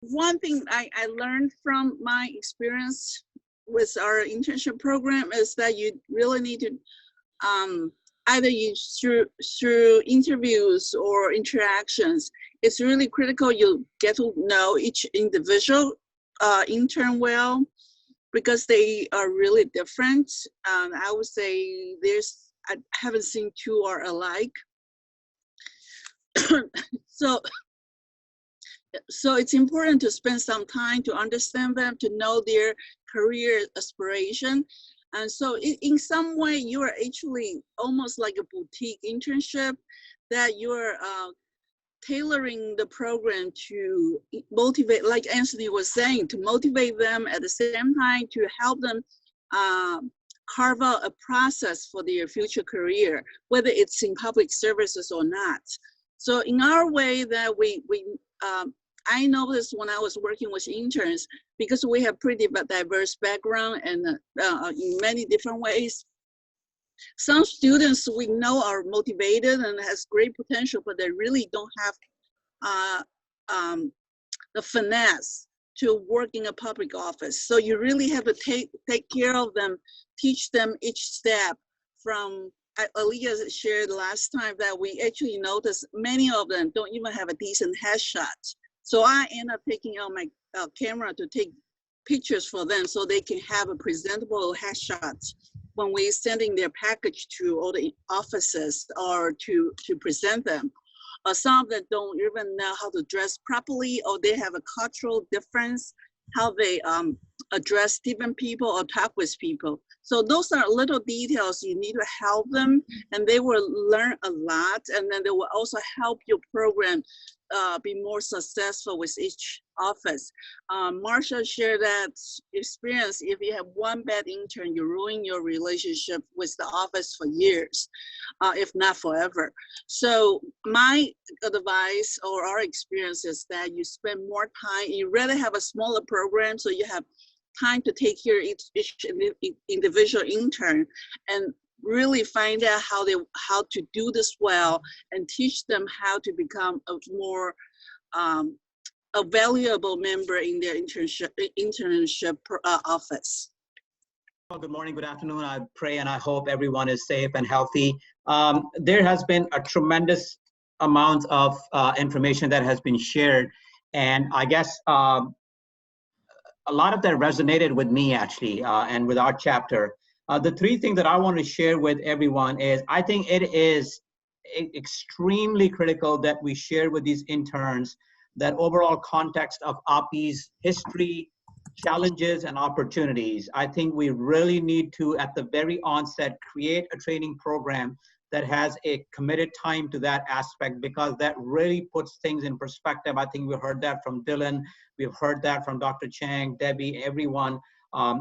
one thing I learned from my experience with our internship program is that you really need to either you through interviews or interactions. It's really critical you get to know each individual intern well, because they are really different. I would say I haven't seen two are alike. So it's important to spend some time to understand them, to know their career aspiration. And so in some way, you are actually almost like a boutique internship, that you're tailoring the program to motivate, like Anthony was saying, to motivate them at the same time, to help them carve out a process for their future career, whether it's in public services or not. So in our way that I noticed when I was working with interns, because we have pretty diverse background and in many different ways, some students we know are motivated and has great potential, but they really don't have the finesse to work in a public office. So you really have to take care of them, teach them each step. From Aaliyah shared last time that we actually noticed many of them don't even have a decent headshot. So I end up taking out my camera to take pictures for them so they can have a presentable headshot when we're sending their package to all the offices or to present them. Some of them don't even know how to dress properly, or they have a cultural difference, how they address different people or talk with people. So those are little details you need to help them, and they will learn a lot, and then they will also help your program be more successful with each office. Marsha shared that experience. If you have one bad intern, you ruin your relationship with the office for years, if not forever. So my advice or our experience is that you spend more time, you rather have a smaller program so you have time to take care of each individual intern, and really find out how to do this well, and teach them how to become a more a valuable member in their internship office. Well, good morning, good afternoon. I pray and I hope everyone is safe and healthy. There has been a tremendous amount of information that has been shared, and I guess a lot of that resonated with me actually, and with our chapter. The three things that I want to share with everyone is, I think it is extremely critical that we share with these interns that overall context of API's history, challenges, and opportunities. I think we really need to, at the very onset, create a training program that has a committed time to that aspect, because that really puts things in perspective. I think we heard that from Dylan, we've heard that from Dr. Chang, Debbie, everyone.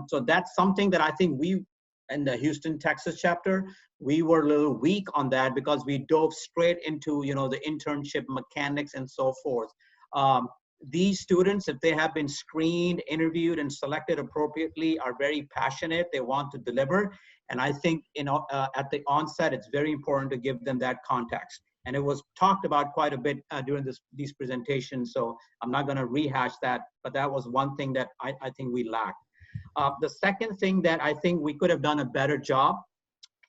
So that's something that I think we, in the Houston, Texas chapter, we were a little weak on that, because we dove straight into, you know, the internship mechanics and so forth. These students, if they have been screened, interviewed, and selected appropriately, are very passionate. They want to deliver. And I think, you know, at the onset, it's very important to give them that context. And it was talked about quite a bit during these presentations, so I'm not going to rehash that, but that was one thing that I think we lacked. The second thing that I think we could have done a better job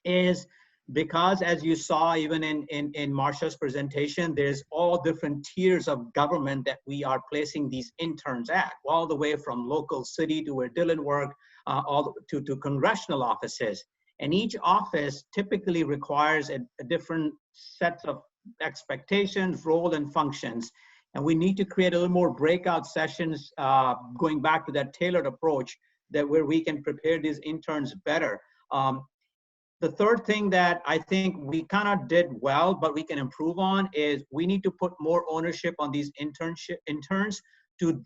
is, because as you saw even in Marsha's presentation, there's all different tiers of government that we are placing these interns at, all the way from local city to where Dylan worked, all to congressional offices. And each office typically requires a different set of expectations, role, and functions. And we need to create a little more breakout sessions, going back to that tailored approach, that where we can prepare these interns better. The third thing that I think we kind of did well, but we can improve on, is we need to put more ownership on these interns to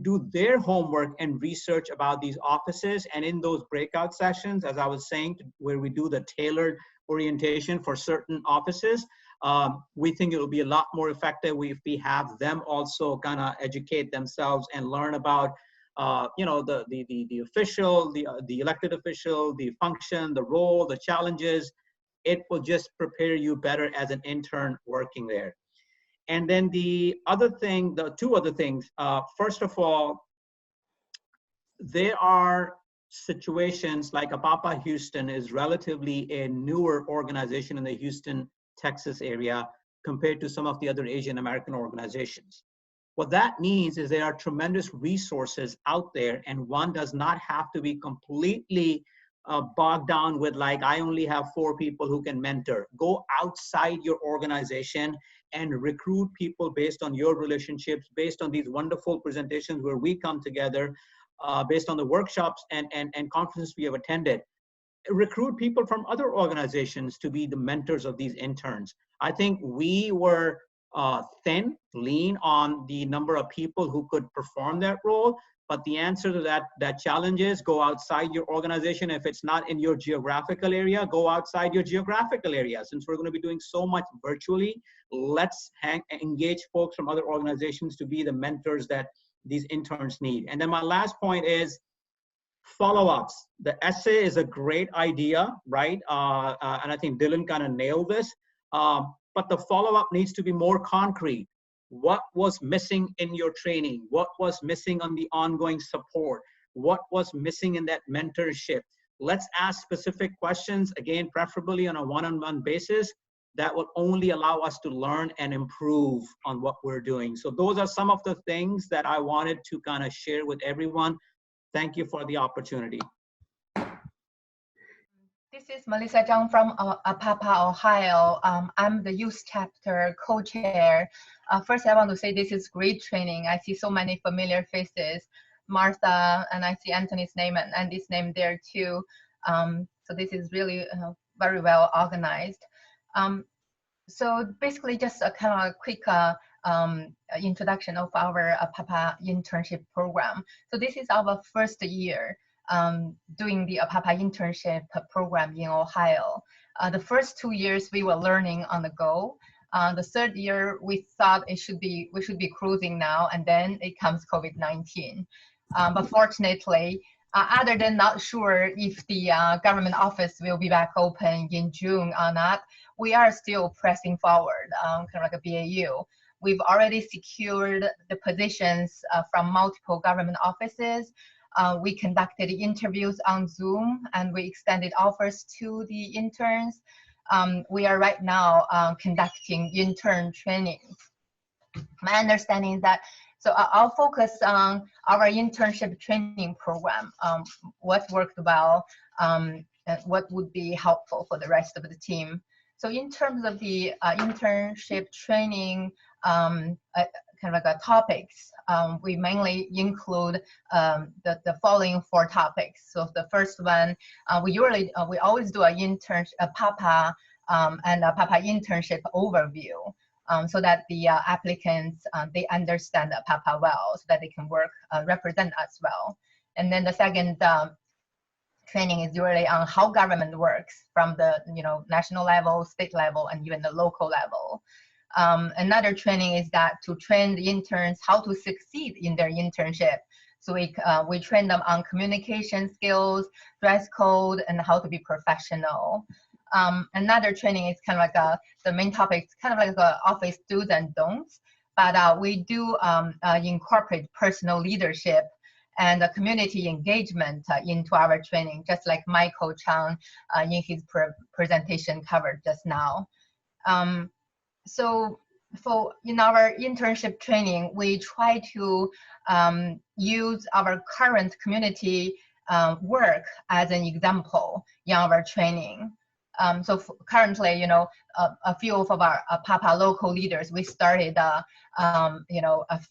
do their homework and research about these offices. And in those breakout sessions, as I was saying, where we do the tailored orientation for certain offices, we think it will be a lot more effective if we have them also kind of educate themselves and learn about you know, the official, the elected official, the function, the role, the challenges. It will just prepare you better as an intern working there. And then the two other things, first of all, there are situations like Apapa Houston is relatively a newer organization in the Houston, Texas area compared to some of the other Asian American organizations. What that means is there are tremendous resources out there, and one does not have to be completely bogged down with like, I only have 4 people who can mentor. Go outside your organization and recruit people based on your relationships, based on these wonderful presentations where we come together, based on the workshops and conferences we have attended. Recruit people from other organizations to be the mentors of these interns. I think we were lean on the number of people who could perform that role. But the answer to that challenge is go outside your organization. If it's not in your geographical area, go outside your geographical area. Since we're going to be doing so much virtually, let's engage folks from other organizations to be the mentors that these interns need. And then my last point is follow-ups. The essay is a great idea, right? And I think Dylan kind of nailed this. But the follow-up needs to be more concrete. What was missing in your training? What was missing on the ongoing support? What was missing in that mentorship? Let's ask specific questions, again, preferably on a one-on-one basis, that will only allow us to learn and improve on what we're doing. So those are some of the things that I wanted to kind of share with everyone. Thank you for the opportunity. This is Melissa Zhang from Apapa, Ohio. I'm the youth chapter co-chair. First, I want to say this is great training. I see so many familiar faces, Martha, and I see Anthony's name and Andy's name there too. So this is really very well organized. So basically just a kind of a quick introduction of our Apapa internship program. So this is our first year doing the Apapa internship program in Ohio. The first 2 years we were learning on the go. The third year we thought we should be cruising now, and then it comes COVID-19. But fortunately, other than not sure if the government office will be back open in June or not, we are still pressing forward, kind of like a BAU. We've already secured the positions from multiple government offices. We conducted interviews on Zoom, and we extended offers to the interns. We are right now conducting intern trainings. My understanding is that, so I'll focus on our internship training program, what worked well, and what would be helpful for the rest of the team. So in terms of the internship training, kind of like topics, we mainly include the following 4 topics. So the first one, we always do a Papa and a Papa internship overview, so that the applicants, they understand the Papa well, so that they can work, represent us well. And then the second training is really on how government works from the national level, state level, and even the local level. Another training is that to train the interns how to succeed in their internship. So we train them on communication skills, dress code, and how to be professional. Another training is kind of like the main topic is kind of like the office do's and don'ts, but we do incorporate personal leadership and community engagement into our training, just like Michael Chang in his presentation covered just now. So in our internship training, we try to use our current community work as an example in our training. So currently, a few of our Papa local leaders, we started, a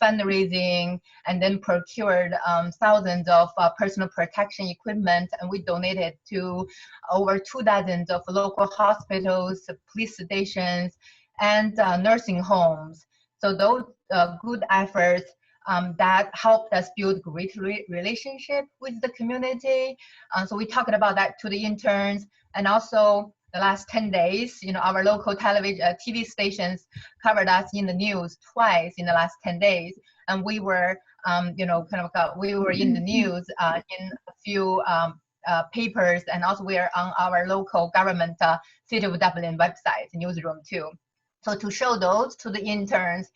fundraising, and then procured thousands of personal protection equipment, and we donated to over 24 of local hospitals, police stations, and nursing homes. So those good efforts that helped us build great relationship with the community. So we talked about that to the interns, and also the last 10 days, our local television, TV stations covered us in the news twice in the last 10 days. And we were, we were in the news in a few papers, and also we are on our local government City of Dublin website, newsroom too. So to show those to the interns,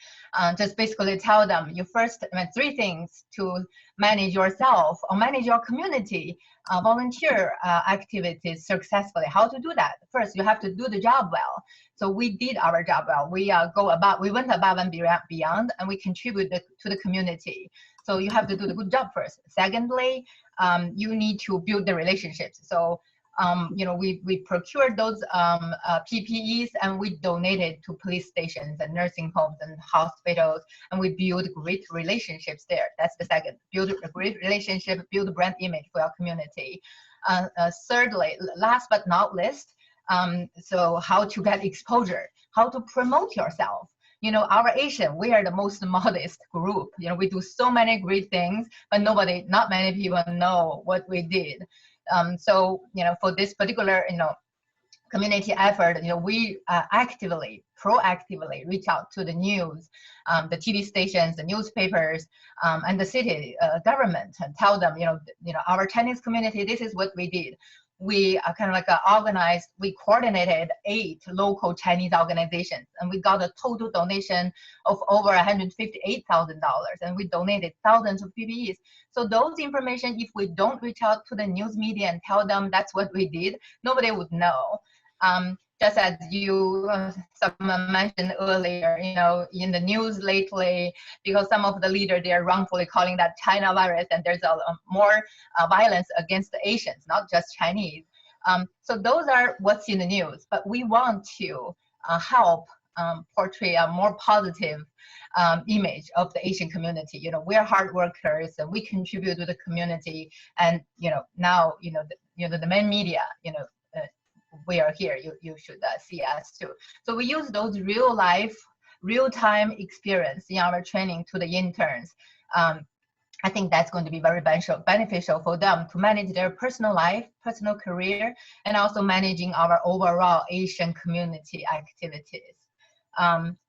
just basically tell them you first, 3 things to manage yourself or manage your community volunteer activities successfully. How to do that? First, you have to do the job well. So we did our job well. We went above and beyond, and we contributed to the community. So you have to do the good job first. Secondly, you need to build the relationships. So we procured those PPEs and we donated to police stations and nursing homes and hospitals, and we build great relationships there. That's the second. Build a great relationship, build a brand image for our community. Thirdly, last but not least, so how to get exposure, how to promote yourself. Our Asian, we are the most modest group. We do so many great things, but not many people know what we did. So, for this particular, community effort, we proactively reach out to the news, the TV stations, the newspapers, and the city government, and tell them, our Chinese community, this is what we did. We kind of like organized, we coordinated 8 local Chinese organizations, and we got a total donation of over $158,000, and we donated thousands of PPEs. So those information, if we don't reach out to the news media and tell them that's what we did, nobody would know. Just as someone mentioned earlier, in the news lately, because some of the leaders, they are wrongfully calling that China virus, and there's more violence against the Asians, not just Chinese. So those are what's in the news, but we want to help portray a more positive image of the Asian community. We're hard workers and we contribute to the community, and now the main media, we are here, you should see us too. So we use those real-time experience in our training to the interns. I think that's going to be very beneficial for them to manage their personal life, personal career, and also managing our overall Asian community activities.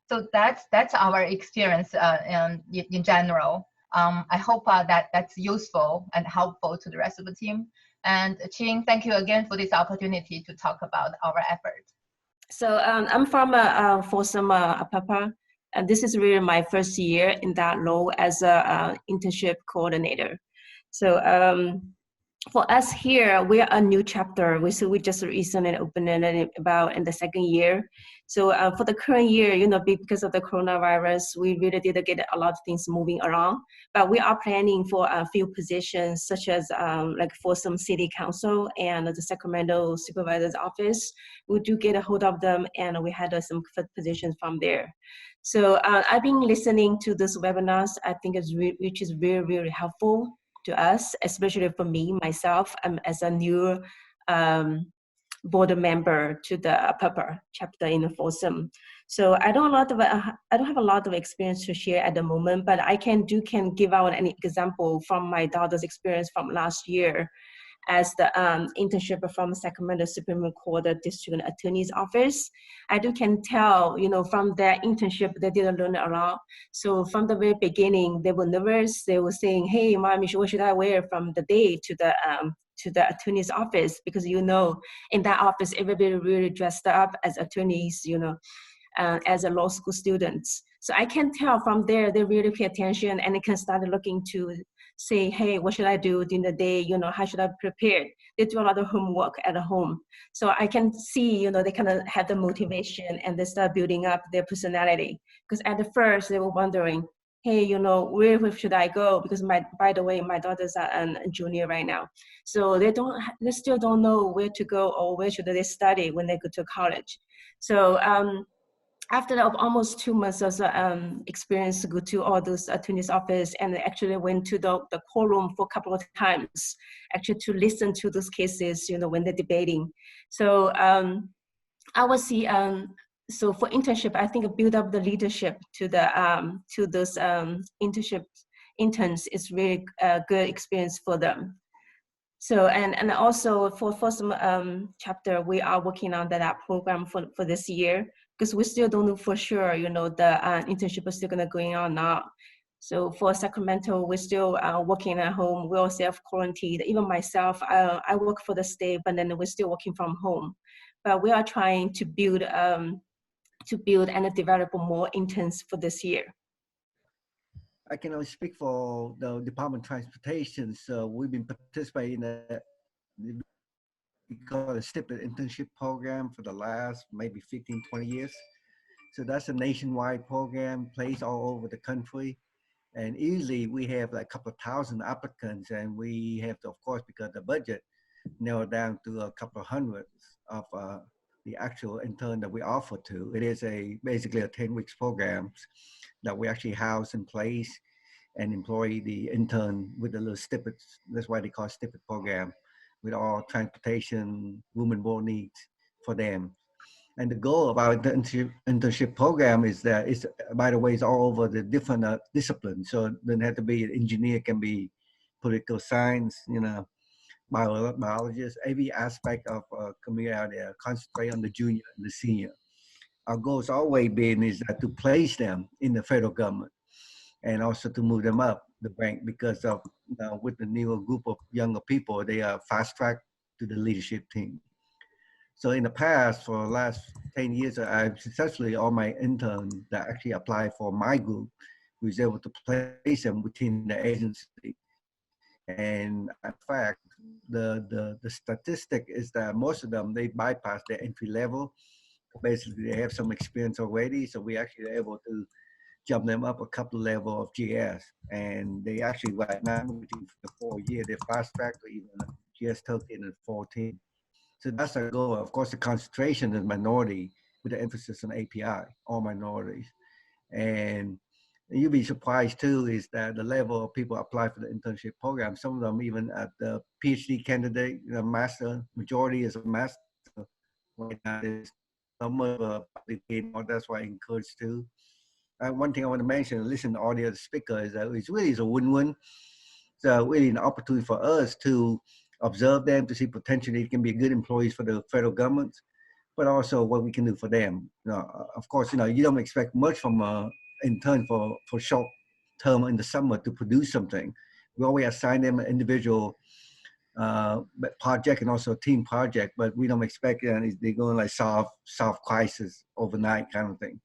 So that's our experience in general. I hope that's useful and helpful to the rest of the team. And Qing, thank you again for this opportunity to talk about our effort. So I'm from Folsom, Papa, and this is really my first year in that role as a internship coordinator. So for us here, we are a new chapter. We just recently opened it about in the 2nd year. So for the current year, because of the coronavirus, we really did get a lot of things moving around. But we are planning for a few positions, such as like for some city council and the Sacramento supervisor's office. We do get a hold of them, and we had some positions from there. So I've been listening to this webinars. I think which is very, very helpful to us, especially for me, myself, as a new board member to the Papa chapter in Folsom. So I don't have a lot of experience to share at the moment, but I can give out an example from my daughter's experience from last year as the internship from Sacramento Supreme Court District Attorney's Office. I can tell, from their internship, they didn't learn a lot. So from the very beginning, they were nervous. They were saying, "Hey, Mom, what should I wear from the day to the attorney's office?" Because in that office, everybody really dressed up as attorneys, as a law school students. So I can tell from there, they really pay attention, and they can start looking to say, "Hey, what should I do during the day? How should I prepare?" They do a lot of homework at home. So I can see, they kind of have the motivation and they start building up their personality. Because at the first they were wondering, "Hey, where should I go?" Because by the way, my daughters are a junior right now. So they still don't know where to go or where should they study when they go to college. So after almost 2 months of experience to go to all those attorney's office, and actually went to the courtroom for a couple of times, actually to listen to those cases, when they're debating. So I would see, so for internship, I think build up the leadership to those interns is really a good experience for them. So, and also for some chapter, we are working on that program for this year, because we still don't know for sure, the internship is still gonna going on now. So for Sacramento, we're still working at home. We're all self-quarantined. Even myself, I work for the state, but then we're still working from home. But we are trying to build to build and develop more interns for this year? I can only speak for the Department of Transportation. So we've been participating in we call it a stipend internship program for the last maybe 15, 20 years. So that's a nationwide program, placed all over the country. And easily we have like a couple of thousand applicants, and we have to, of course, because the budget narrowed down to a couple of hundreds of the actual intern that we offer to. It is basically a 10 weeks program that we actually house in place and employ the intern with the little snippets. That's why they call it snippet program, with all transportation, room and board needs for them. And the goal of our internship program is that it's, by the way, it's all over the different disciplines. So it doesn't have to be an engineer, can be political science, biologist, every aspect of community out there, concentrate on the junior and the senior. Our goal has always been is that to place them in the federal government and also to move them up the rank, because of with the newer group of younger people, they are fast tracked to the leadership team. So in the past, for the last 10 years, I've successfully, all my interns that actually applied for my group, was able to place them within the agency. And in fact, the statistic is that most of them, they bypass their entry level. Basically, they have some experience already. So we actually are able to jump them up a couple of levels of GS. And they actually, right now, within the 4 years, they're fast tracked to even GS 13 and 14. So that's our goal. Of course, the concentration is minority with the emphasis on API, all minorities. And you'd be surprised too, is that the level of people apply for the internship program, some of them even at the PhD candidate, master, majority is a master. Right now, there's some of that's why I encourage too. One thing I want to mention, listen to all the other speakers, is that it's really a win-win. So really an opportunity for us to observe them, to see potentially it can be good employees for the federal government, but also what we can do for them. Of course, you don't expect much from an intern for short term in the summer to produce something. We always assign them an individual project and also a team project, but we don't expect they're going to like solve crisis overnight kind of thing.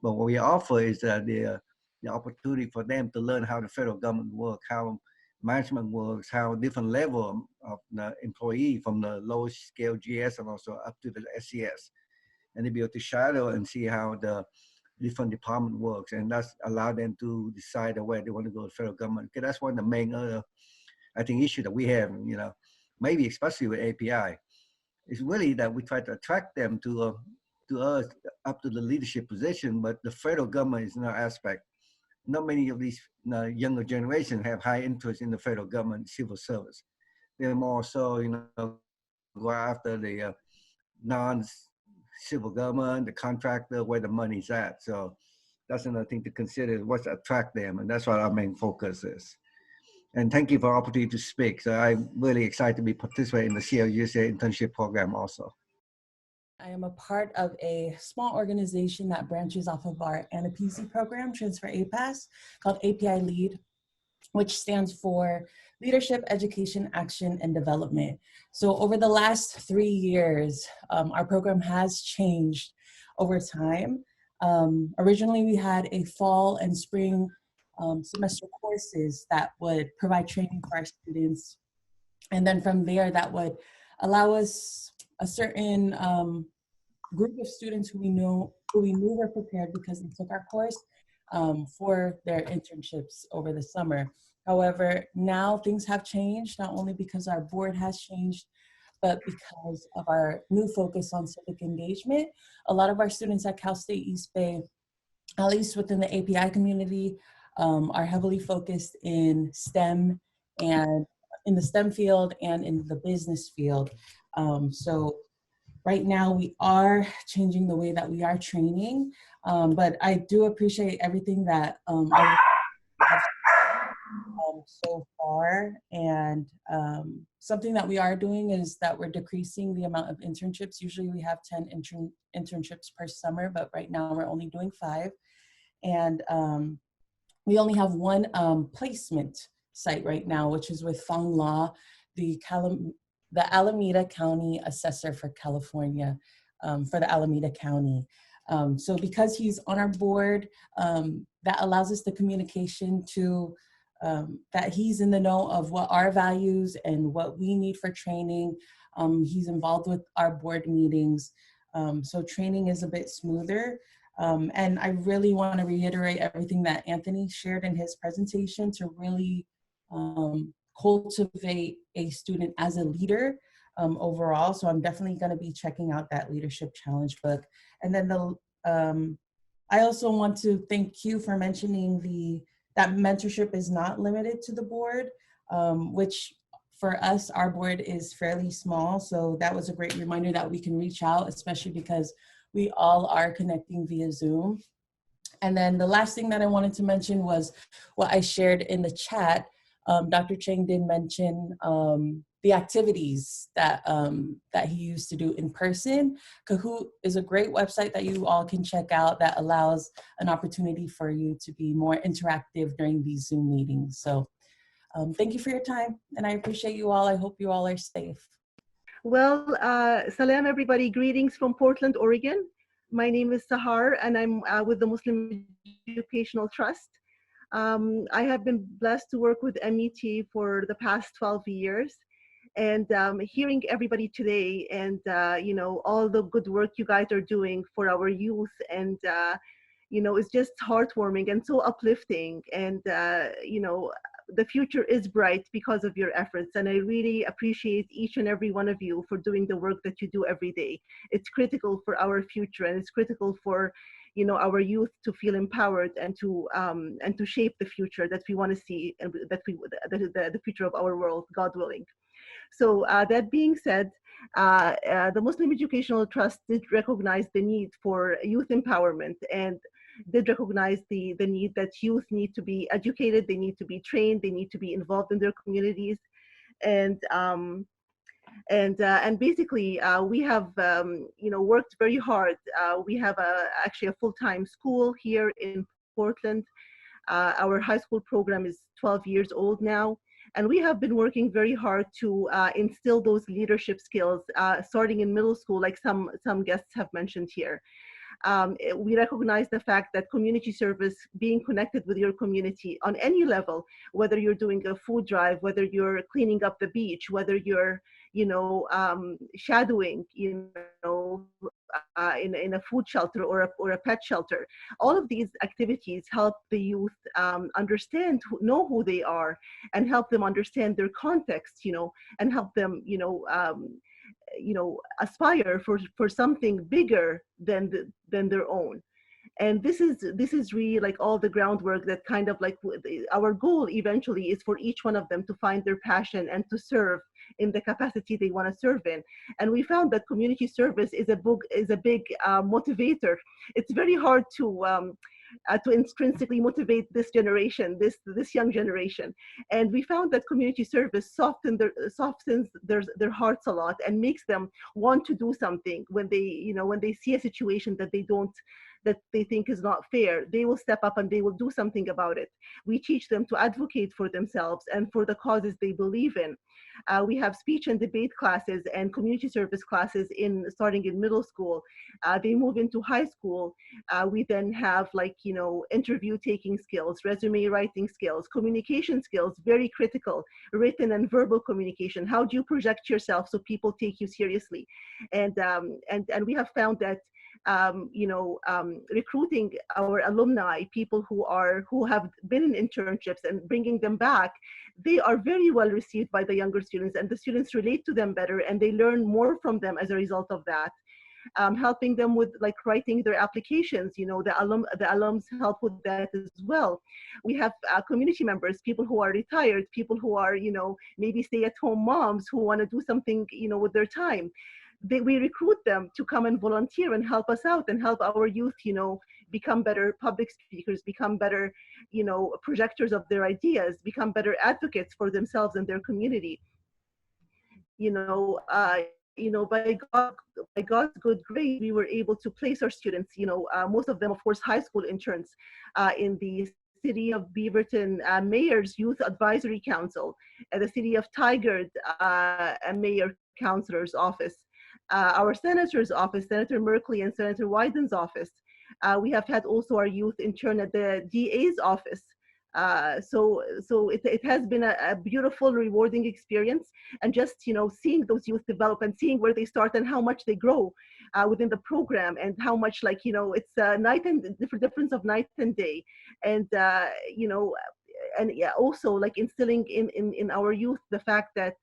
But what we offer is that the opportunity for them to learn how the federal government works, how management works, how different level of the employee from the lowest scale GS and also up to the SES, and to be able to shadow and see how the different department works, and that's allow them to decide where they want to go to federal government. Because that's one of the main I think issue that we have, maybe especially with API, is really that we try to attract them to us up to the leadership position, but the federal government is no aspect. Not many of these younger generation have high interest in the federal government civil service. They're more so, go after the non-civil government, the contractor, where the money's at. So that's another thing to consider, what's attract them, and that's what our main focus is. And thank you for the opportunity to speak. So I'm really excited to be participating in the CLUSA internship program also. I am a part of a small organization that branches off of our NPC program, Transfer APAS, called API Lead, which stands for Leadership, Education, Action, and Development. So over the last 3 years, our program has changed over time. Originally, we had a fall and spring semester courses that would provide training for our students. And then from there, that would allow us a certain group of students who we knew were prepared because they took our course for their internships over the summer. However, now things have changed, not only because our board has changed, but because of our new focus on civic engagement. A lot of our students at Cal State East Bay, at least within the API community, are heavily focused in STEM and in the STEM field and in the business field. So right now we are changing the way that we are training, but I do appreciate everything that I have so far. And something that we are doing is that we're decreasing the amount of internships. Usually we have 10 internships per summer, but right now we're only doing 5. And we only have one placement site right now, which is with Fong Law, the Alameda County Assessor for California, for the Alameda County. So because he's on our board, that allows us the communication to, that he's in the know of what our values and what we need for training. He's involved with our board meetings. So training is a bit smoother. And I really want to reiterate everything that Anthony shared in his presentation to really cultivate a student as a leader overall. So I'm definitely going to be checking out that leadership challenge book. And then I also want to thank you for mentioning that mentorship is not limited to the board, which for us, our board is fairly small. So that was a great reminder that we can reach out, especially because we all are connecting via Zoom. And then the last thing that I wanted to mention was what I shared in the chat. Dr. Chang did mention the activities that, that he used to do in person. Kahoot is a great website that you all can check out that allows an opportunity for you to be more interactive during these Zoom meetings. So thank you for your time, and I appreciate you all. I hope you all are safe. Well, salam everybody, greetings from Portland, Oregon. My name is Sahar and I'm with the Muslim Educational Trust. I have been blessed to work with MET for the past 12 years. And hearing everybody today and, you know, all the good work you guys are doing for our youth and, you know, it's just heartwarming and so uplifting. And, you know, the future is bright because of your efforts. And I really appreciate each and every one of you for doing the work that you do every day. It's critical for our future, and it's critical for, you know, our youth to feel empowered and to shape the future that we want to see, and that the future of our world, God willing. So that being said, the Muslim Educational Trust did recognize the need for youth empowerment and did recognize the need that youth need to be educated, they need to be trained, they need to be involved in their communities. And basically we have you know, worked very hard. We have actually a full-time school here in Portland. Our high school program is 12 years old now. And we have been working very hard to instill those leadership skills starting in middle school, like some guests have mentioned here. We recognize the fact that community service, being connected with your community on any level, whether you're doing a food drive, whether you're cleaning up the beach, whether you're, you know, shadowing, you know, in a food shelter or a pet shelter. All of these activities help the youth understand, know who they are, and help them understand their context, you know, and help them, you know, aspire for something bigger than their own. And this is really like all the groundwork that kind of like our goal eventually is for each one of them to find their passion and to serve in the capacity they want to serve in. And we found that community service is a big motivator. It's very hard to intrinsically motivate this generation, this young generation. And we found that community service softens their hearts a lot and makes them want to do something when they, you know, when they see a situation that they think is not fair. They will step up and they will do something about it. We teach them to advocate for themselves and for the causes they believe in. We have speech and debate classes and community service classes starting in middle school. They move into high school. We then have, like, you know, interview taking skills, resume writing skills, communication skills, very critical, written and verbal communication. How do you project yourself so people take you seriously? And we have found that you know, recruiting our alumni, people who have been in internships, and bringing them back, they are very well received by the younger students, and the students relate to them better, and they learn more from them as a result of that. Helping them with, like, writing their applications, you know, the alums help with that as well. We have community members, people who are retired, people who are, you know, maybe stay-at-home moms who want to do something, you know, with their time. We recruit them to come and volunteer and help us out and help our youth, you know, become better public speakers, become better, you know, projectors of their ideas, become better advocates for themselves and their community. You know, by God's good grace, we were able to place our students, you know, most of them, of course, high school interns, in the City of Beaverton Mayor's Youth Advisory Council, the City of Tigard Mayor Counselor's Office. our senator's office, Senator Merkley and Senator Wyden's office. We have had also our youth intern at the DA's office. So it has been a beautiful, rewarding experience, and just seeing those youth develop and seeing where they start and how much they grow within the program, and how much it's a night and difference of night and day, and and yeah, also instilling in our youth the fact that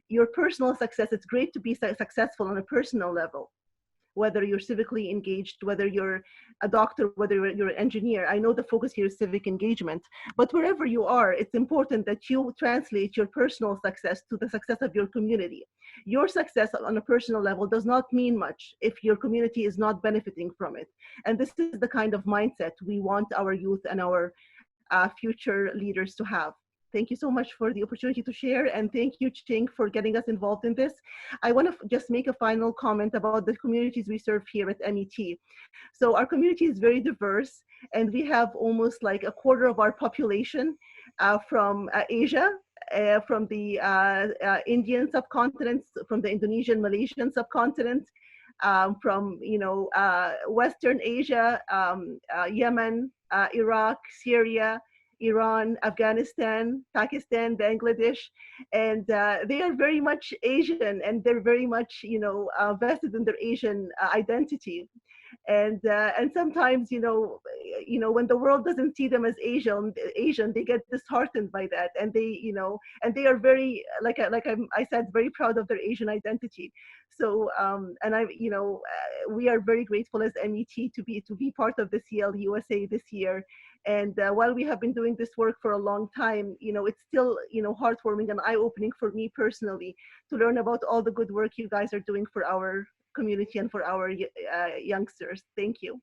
your personal success, it's great to be successful on a personal level, whether you're civically engaged, whether you're a doctor, whether you're an engineer. I know the focus here is civic engagement, but wherever you are, it's important that you translate your personal success to the success of your community. Your success on a personal level does not mean much if your community is not benefiting from it. And this is the kind of mindset we want our youth and our future leaders to have. Thank you so much for the opportunity to share, and thank you, Ching, for getting us involved in this. I want to just make a final comment about the communities we serve here at MET. So our community is very diverse, and we have almost like a quarter of our population from Asia, from the Indian subcontinent, from the Indonesian, Malaysian subcontinent, from Western Asia, Yemen, Iraq, Syria, Iran, Afghanistan, Pakistan, Bangladesh, and they are very much Asian, and they're very much vested in their Asian identity. And sometimes when the world doesn't see them as Asian, they get disheartened by that, and they are very I said, very proud of their Asian identity. So we are very grateful as MET to be part of the CLUSA this year. And while we have been doing this work for a long time, it's still heartwarming and eye-opening for me personally to learn about all the good work you guys are doing for our community and for our youngsters. Thank you.